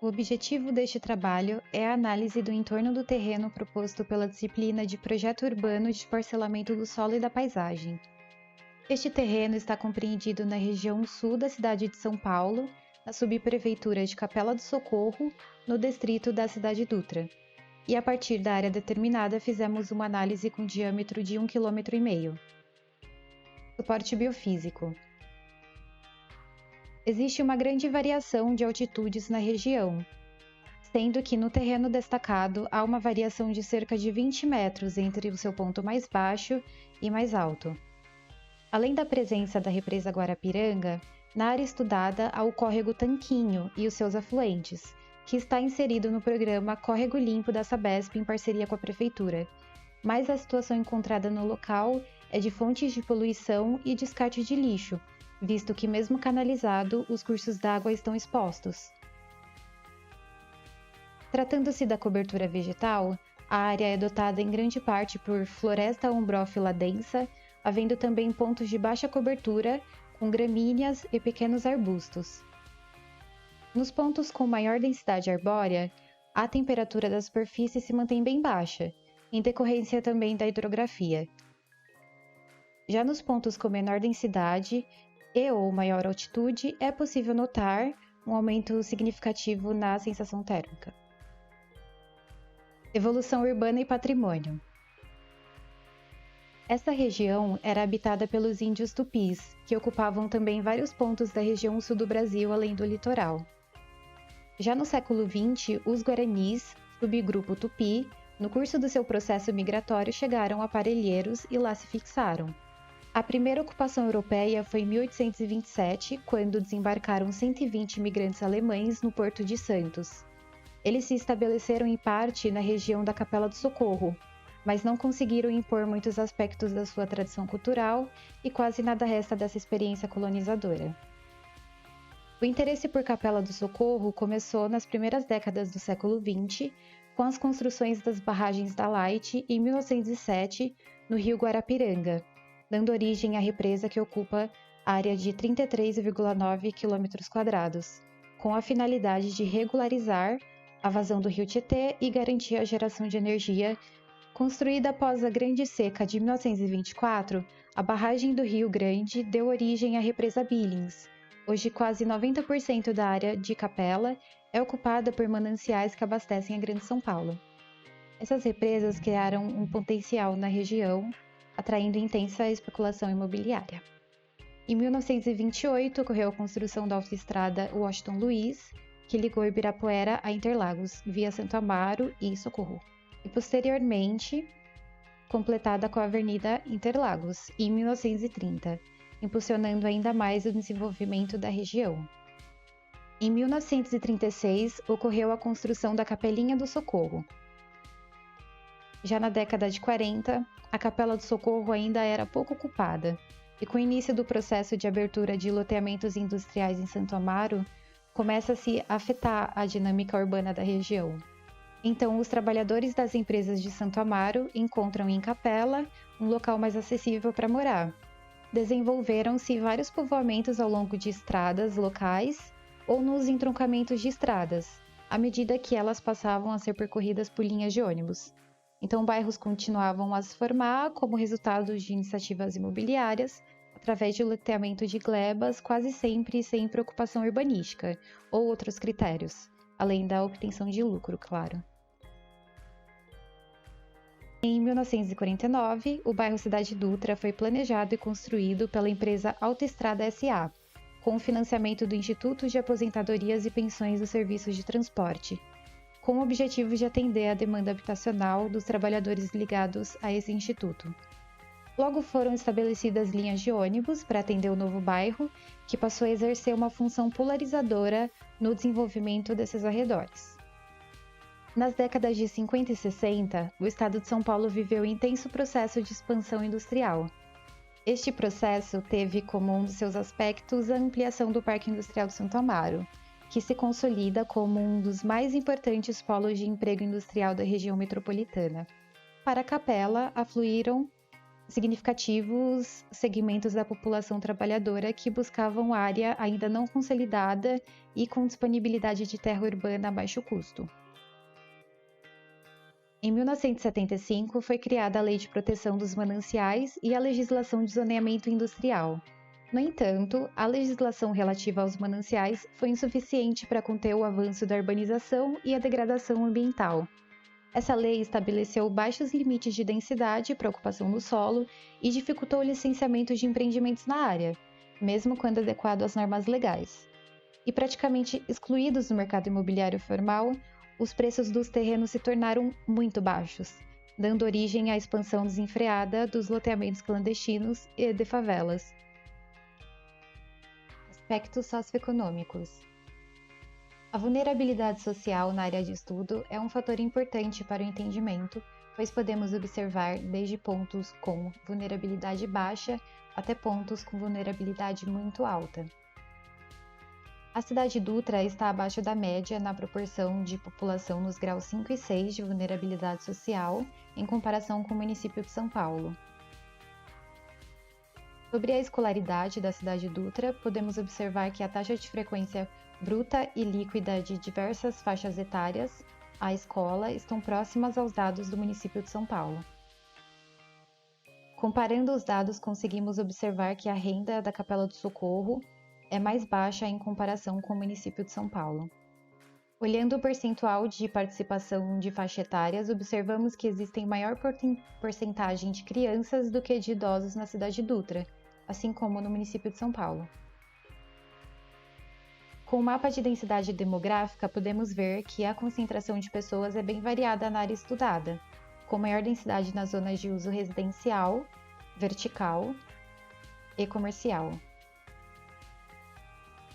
O objetivo deste trabalho é a análise do entorno do terreno proposto pela disciplina de Projeto Urbano de Parcelamento do Solo e da Paisagem. Este terreno está compreendido na região sul da cidade de São Paulo, na subprefeitura de Capela do Socorro, no distrito da Cidade Dutra. E a partir da área determinada fizemos uma análise com diâmetro de 1,5 km. Suporte biofísico. Existe uma grande variação de altitudes na região, sendo que no terreno destacado há uma variação de cerca de 20 metros entre o seu ponto mais baixo e mais alto. Além da presença da represa Guarapiranga, na área estudada há o córrego Tanquinho e os seus afluentes, que está inserido no programa Córrego Limpo da Sabesp em parceria com a Prefeitura, mas a situação encontrada no local é de fontes de poluição e descarte de lixo, visto que mesmo canalizado, os cursos d'água estão expostos. Tratando-se da cobertura vegetal, a área é dotada em grande parte por floresta ombrófila densa, havendo também pontos de baixa cobertura, com gramíneas e pequenos arbustos. Nos pontos com maior densidade arbórea, a temperatura da superfície se mantém bem baixa, em decorrência também da hidrografia. Já nos pontos com menor densidade e ou maior altitude, é possível notar um aumento significativo na sensação térmica. Evolução urbana e patrimônio. Essa região era habitada pelos índios tupis, que ocupavam também vários pontos da região sul do Brasil, além do litoral. Já no século XX, os guaranis, subgrupo tupi, no curso do seu processo migratório chegaram a Parelheiros e lá se fixaram. A primeira ocupação europeia foi em 1827, quando desembarcaram 120 imigrantes alemães no Porto de Santos. Eles se estabeleceram em parte na região da Capela do Socorro, mas não conseguiram impor muitos aspectos da sua tradição cultural e quase nada resta dessa experiência colonizadora. O interesse por Capela do Socorro começou nas primeiras décadas do século XX, com as construções das barragens da Light em 1907, no rio Guarapiranga, dando origem à represa que ocupa área de 33,9 km², com a finalidade de regularizar a vazão do rio Tietê e garantir a geração de energia. Construída após a Grande Seca de 1924, a barragem do Rio Grande deu origem à represa Billings. Hoje, quase 90% da área de Capela é ocupada por mananciais que abastecem a Grande São Paulo. Essas represas criaram um potencial na região, atraindo intensa especulação imobiliária. Em 1928, ocorreu a construção da autoestrada Washington Luiz, que ligou Ibirapuera a Interlagos, via Santo Amaro e Socorro, e posteriormente completada com a Avenida Interlagos, em 1930, impulsionando ainda mais o desenvolvimento da região. Em 1936, ocorreu a construção da Capelinha do Socorro. Já na década de 40, a Capela do Socorro ainda era pouco ocupada, e com o início do processo de abertura de loteamentos industriais em Santo Amaro, começa-se a afetar a dinâmica urbana da região. Então, os trabalhadores das empresas de Santo Amaro encontram em Capela um local mais acessível para morar. Desenvolveram-se vários povoamentos ao longo de estradas locais ou nos entroncamentos de estradas, à medida que elas passavam a ser percorridas por linhas de ônibus. Então, bairros continuavam a se formar como resultado de iniciativas imobiliárias, através de loteamento de glebas, quase sempre sem preocupação urbanística ou outros critérios, além da obtenção de lucro, claro. Em 1949, o bairro Cidade Dutra foi planejado e construído pela empresa Autoestrada S.A., com o financiamento do Instituto de Aposentadorias e Pensões dos Serviços de Transporte, com o objetivo de atender à demanda habitacional dos trabalhadores ligados a esse instituto. Logo foram estabelecidas linhas de ônibus para atender o novo bairro, que passou a exercer uma função polarizadora no desenvolvimento desses arredores. Nas décadas de 50 e 60, o estado de São Paulo viveu um intenso processo de expansão industrial. Este processo teve como um dos seus aspectos a ampliação do Parque Industrial de Santo Amaro, que se consolida como um dos mais importantes polos de emprego industrial da região metropolitana. Para Capela, afluíram significativos segmentos da população trabalhadora que buscavam área ainda não consolidada e com disponibilidade de terra urbana a baixo custo. Em 1975, foi criada a Lei de Proteção dos Mananciais e a legislação de zoneamento industrial. No entanto, a legislação relativa aos mananciais foi insuficiente para conter o avanço da urbanização e a degradação ambiental. Essa lei estabeleceu baixos limites de densidade para ocupação do solo e dificultou o licenciamento de empreendimentos na área, mesmo quando adequado às normas legais. E praticamente excluídos do mercado imobiliário formal, os preços dos terrenos se tornaram muito baixos, dando origem à expansão desenfreada dos loteamentos clandestinos e de favelas. Aspectos socioeconômicos. A vulnerabilidade social na área de estudo é um fator importante para o entendimento, pois podemos observar desde pontos com vulnerabilidade baixa até pontos com vulnerabilidade muito alta. A cidade Dutra está abaixo da média na proporção de população nos graus 5 e 6 de vulnerabilidade social, em comparação com o município de São Paulo. Sobre a escolaridade da cidade Dutra, podemos observar que a taxa de frequência bruta e líquida de diversas faixas etárias à escola estão próximas aos dados do município de São Paulo. Comparando os dados, conseguimos observar que a renda da Capela do Socorro é mais baixa em comparação com o município de São Paulo. Olhando o percentual de participação de faixa etárias, observamos que existem maior porcentagem de crianças do que de idosos na cidade Dutra, assim como no município de São Paulo. Com o mapa de densidade demográfica, podemos ver que a concentração de pessoas é bem variada na área estudada, com maior densidade nas zonas de uso residencial, vertical e comercial.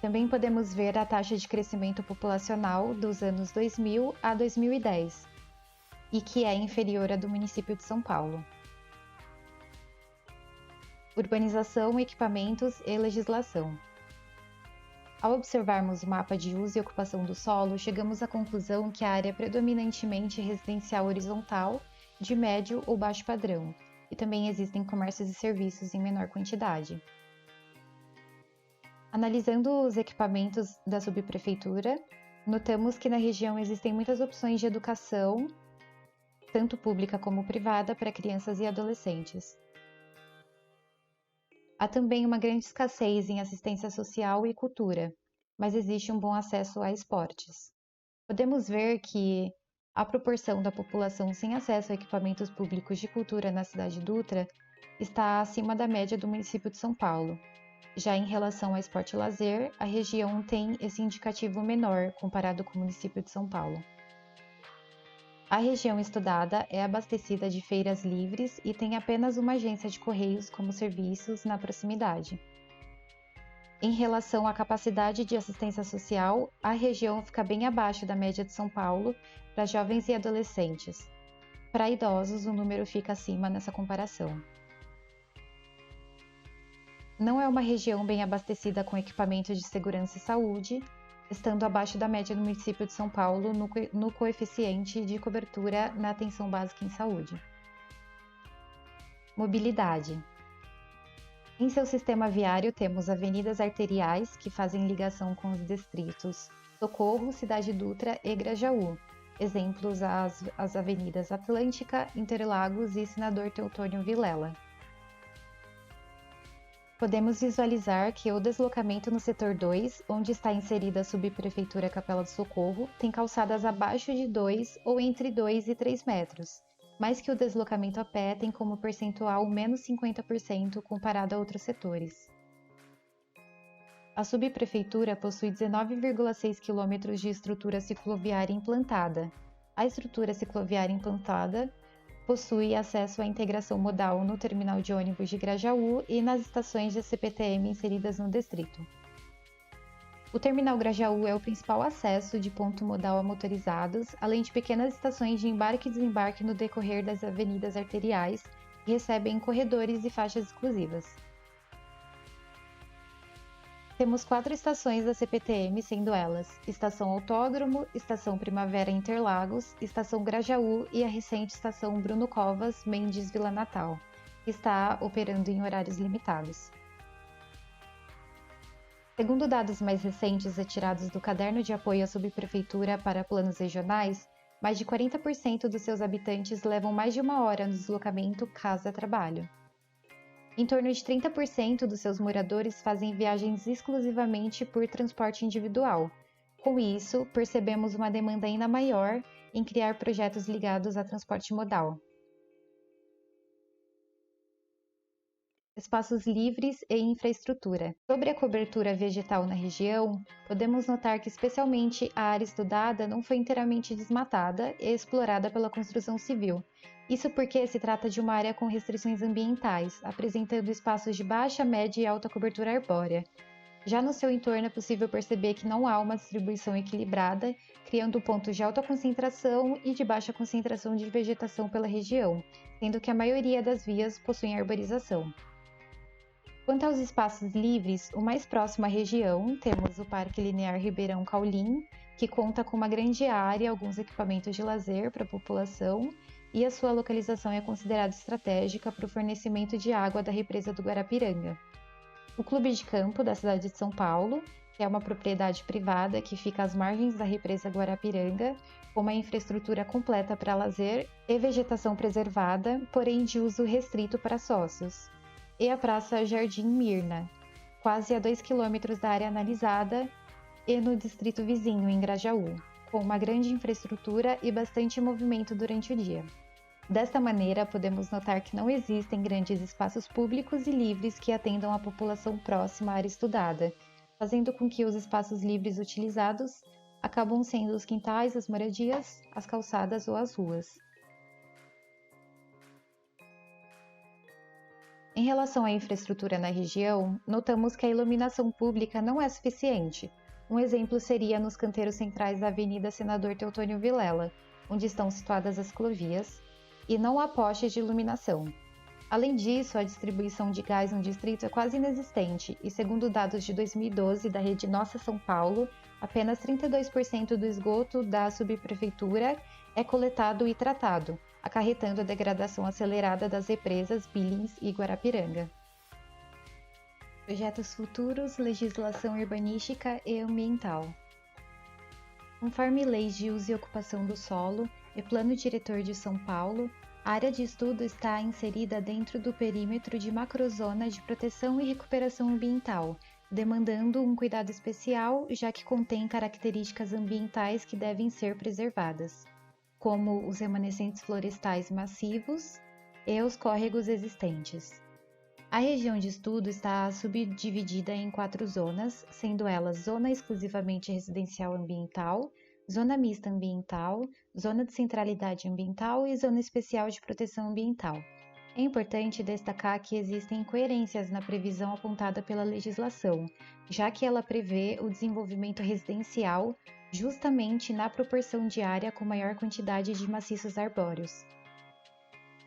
Também podemos ver a taxa de crescimento populacional dos anos 2000 a 2010, e que é inferior à do município de São Paulo. Urbanização, equipamentos e legislação. Ao observarmos o mapa de uso e ocupação do solo, chegamos à conclusão que a área é predominantemente residencial horizontal, de médio ou baixo padrão, e também existem comércios e serviços em menor quantidade. Analisando os equipamentos da subprefeitura, notamos que na região existem muitas opções de educação, tanto pública como privada, para crianças e adolescentes. Há também uma grande escassez em assistência social e cultura, mas existe um bom acesso a esportes. Podemos ver que a proporção da população sem acesso a equipamentos públicos de cultura na cidade Dutra está acima da média do município de São Paulo. Já em relação ao esporte e lazer, a região tem esse indicativo menor comparado com o município de São Paulo. A região estudada é abastecida de feiras livres e tem apenas uma agência de correios como serviços na proximidade. Em relação à capacidade de assistência social, a região fica bem abaixo da média de São Paulo para jovens e adolescentes. Para idosos, o número fica acima nessa comparação. Não é uma região bem abastecida com equipamentos de segurança e saúde, estando abaixo da média do município de São Paulo no coeficiente de cobertura na atenção básica em saúde. Mobilidade. Em seu sistema viário temos avenidas arteriais que fazem ligação com os distritos Socorro, Cidade Dutra e Grajaú. Exemplos as avenidas Atlântica, Interlagos e Senador Teutônio Vilela. Podemos visualizar que o deslocamento no setor 2, onde está inserida a subprefeitura Capela do Socorro, tem calçadas abaixo de 2 ou entre 2 e 3 metros, mas que o deslocamento a pé tem como percentual menos 50% comparado a outros setores. A subprefeitura possui 19,6 km de estrutura cicloviária implantada. A estrutura cicloviária implantada possui acesso à integração modal no terminal de ônibus de Grajaú e nas estações de CPTM inseridas no distrito. O terminal Grajaú é o principal acesso de ponto modal a motorizados, além de pequenas estações de embarque e desembarque no decorrer das avenidas arteriais, que recebem corredores e faixas exclusivas. Temos 4 estações da CPTM, sendo elas Estação Autódromo, Estação Primavera Interlagos, Estação Grajaú e a recente Estação Bruno Covas Mendes Vila Natal, que está operando em horários limitados. Segundo dados mais recentes retirados do Caderno de Apoio à Subprefeitura para Planos Regionais, mais de 40% dos seus habitantes levam mais de 1 hora no deslocamento casa-trabalho. Em torno de 30% dos seus moradores fazem viagens exclusivamente por transporte individual. Com isso, percebemos uma demanda ainda maior em criar projetos ligados a transporte modal. Espaços livres e infraestrutura. Sobre a cobertura vegetal na região, podemos notar que especialmente a área estudada não foi inteiramente desmatada e explorada pela construção civil. Isso porque se trata de uma área com restrições ambientais, apresentando espaços de baixa, média e alta cobertura arbórea. Já no seu entorno é possível perceber que não há uma distribuição equilibrada, criando pontos de alta concentração e de baixa concentração de vegetação pela região, sendo que a maioria das vias possuem arborização. Quanto aos espaços livres, o mais próximo à região, temos o Parque Linear Ribeirão Caulim, que conta com uma grande área e alguns equipamentos de lazer para a população, e a sua localização é considerada estratégica para o fornecimento de água da represa do Guarapiranga. O Clube de Campo da cidade de São Paulo, que é uma propriedade privada que fica às margens da represa Guarapiranga, com uma infraestrutura completa para lazer e vegetação preservada, porém de uso restrito para sócios. E a Praça Jardim Mirna, quase a 2 km da área analisada e no distrito vizinho, em Grajaú, com uma grande infraestrutura e bastante movimento durante o dia. Desta maneira, podemos notar que não existem grandes espaços públicos e livres que atendam a população próxima à área estudada, fazendo com que os espaços livres utilizados acabam sendo os quintais, as moradias, as calçadas ou as ruas. Em relação à infraestrutura na região, notamos que a iluminação pública não é suficiente. Um exemplo seria nos canteiros centrais da Avenida Senador Teotônio Vilela, onde estão situadas as ciclovias, e não há postes de iluminação. Além disso, a distribuição de gás no distrito é quase inexistente e, segundo dados de 2012 da rede Nossa São Paulo, apenas 32% do esgoto da subprefeitura é coletado e tratado, acarretando a degradação acelerada das represas Billings e Guarapiranga. Projetos futuros, legislação urbanística e ambiental. Conforme leis de uso e ocupação do solo e Plano Diretor de São Paulo, a área de estudo está inserida dentro do perímetro de macrozona de proteção e recuperação ambiental, demandando um cuidado especial, já que contém características ambientais que devem ser preservadas, como os remanescentes florestais massivos e os córregos existentes. A região de estudo está subdividida em 4 zonas, sendo elas Zona Exclusivamente Residencial Ambiental, Zona Mista Ambiental, Zona de Centralidade Ambiental e Zona Especial de Proteção Ambiental. É importante destacar que existem incoerências na previsão apontada pela legislação, já que ela prevê o desenvolvimento residencial justamente na proporção de área com maior quantidade de maciços arbóreos.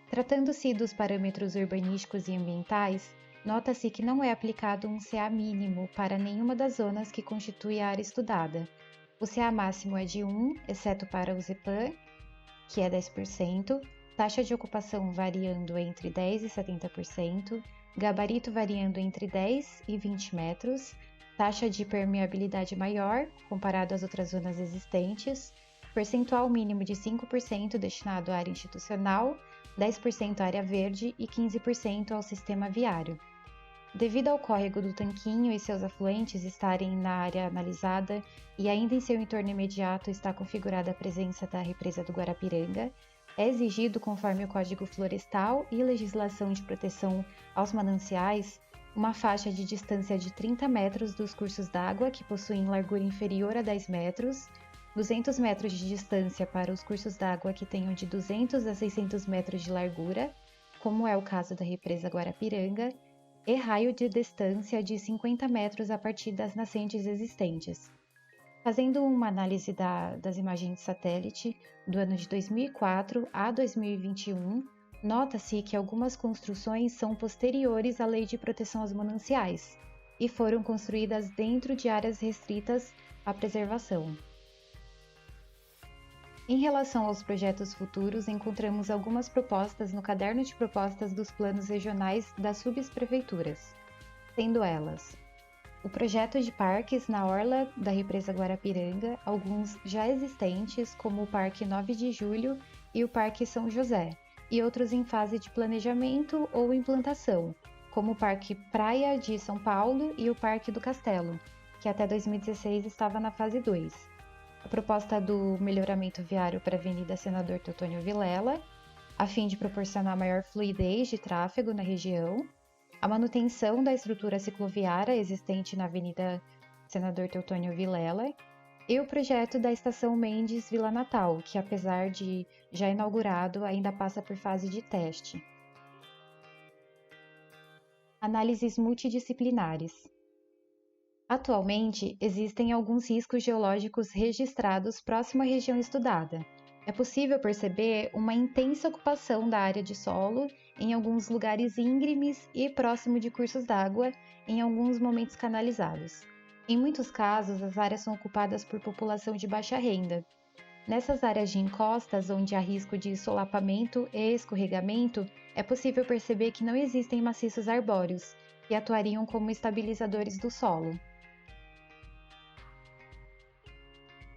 Tratando-se dos parâmetros urbanísticos e ambientais, nota-se que não é aplicado um CA mínimo para nenhuma das zonas que constitui a área estudada. O CA máximo é de 1, exceto para o ZEPAM, que é 10%, taxa de ocupação variando entre 10% e 70%, gabarito variando entre 10 e 20 metros, taxa de permeabilidade maior, comparado às outras zonas existentes, percentual mínimo de 5% destinado à área institucional, 10% à área verde e 15% ao sistema viário. Devido ao córrego do Tanquinho e seus afluentes estarem na área analisada e ainda em seu entorno imediato está configurada a presença da represa do Guarapiranga, é exigido, conforme o Código Florestal e legislação de proteção aos mananciais, uma faixa de distância de 30 metros dos cursos d'água que possuem largura inferior a 10 metros, 200 metros de distância para os cursos d'água que tenham de 200 a 600 metros de largura, como é o caso da represa Guarapiranga, e raio de distância de 50 metros a partir das nascentes existentes. Fazendo uma análise das imagens de satélite do ano de 2004 a 2021, nota-se que algumas construções são posteriores à Lei de Proteção aos Mananciais e foram construídas dentro de áreas restritas à preservação. Em relação aos projetos futuros, encontramos algumas propostas no caderno de propostas dos planos regionais das subprefeituras, sendo elas o projeto de parques na orla da represa Guarapiranga, alguns já existentes, como o Parque 9 de Julho e o Parque São José, e outros em fase de planejamento ou implantação, como o Parque Praia de São Paulo e o Parque do Castelo, que até 2016 estava na fase 2. A proposta do melhoramento viário para a Avenida Senador Teutônio Vilela, a fim de proporcionar maior fluidez de tráfego na região, a manutenção da estrutura cicloviária existente na Avenida Senador Teutônio Vilela e o projeto da Estação Mendes Vila Natal, que apesar de já inaugurado, ainda passa por fase de teste. Análises multidisciplinares. Atualmente, existem alguns riscos geológicos registrados próximo à região estudada. É possível perceber uma intensa ocupação da área de solo em alguns lugares íngremes e próximo de cursos d'água, em alguns momentos canalizados. Em muitos casos, as áreas são ocupadas por população de baixa renda. Nessas áreas de encostas, onde há risco de solapamento e escorregamento, é possível perceber que não existem maciços arbóreos, que atuariam como estabilizadores do solo.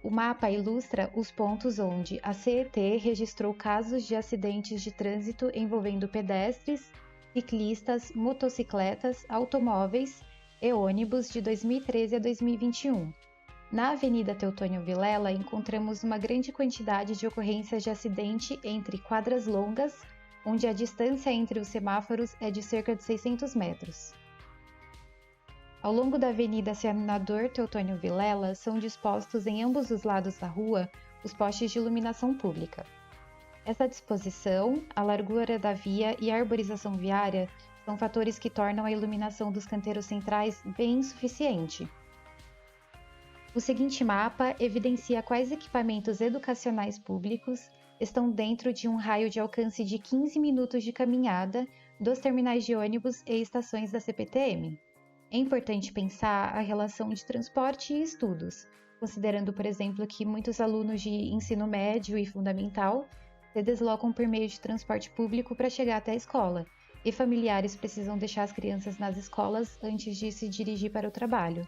O mapa ilustra os pontos onde a CET registrou casos de acidentes de trânsito envolvendo pedestres, ciclistas, motocicletas, automóveis e ônibus de 2013 a 2021. Na Avenida Teutônio Vilela, encontramos uma grande quantidade de ocorrências de acidente entre quadras longas, onde a distância entre os semáforos é de cerca de 600 metros. Ao longo da Avenida Senador Teutônio Vilela, são dispostos em ambos os lados da rua os postes de iluminação pública. Essa disposição, a largura da via e a arborização viária são fatores que tornam a iluminação dos canteiros centrais bem insuficiente. O seguinte mapa evidencia quais equipamentos educacionais públicos estão dentro de um raio de alcance de 15 minutos de caminhada dos terminais de ônibus e estações da CPTM. É importante pensar a relação de transporte e estudos, considerando, por exemplo, que muitos alunos de ensino médio e fundamental se deslocam por meio de transporte público para chegar até a escola, e familiares precisam deixar as crianças nas escolas antes de se dirigir para o trabalho.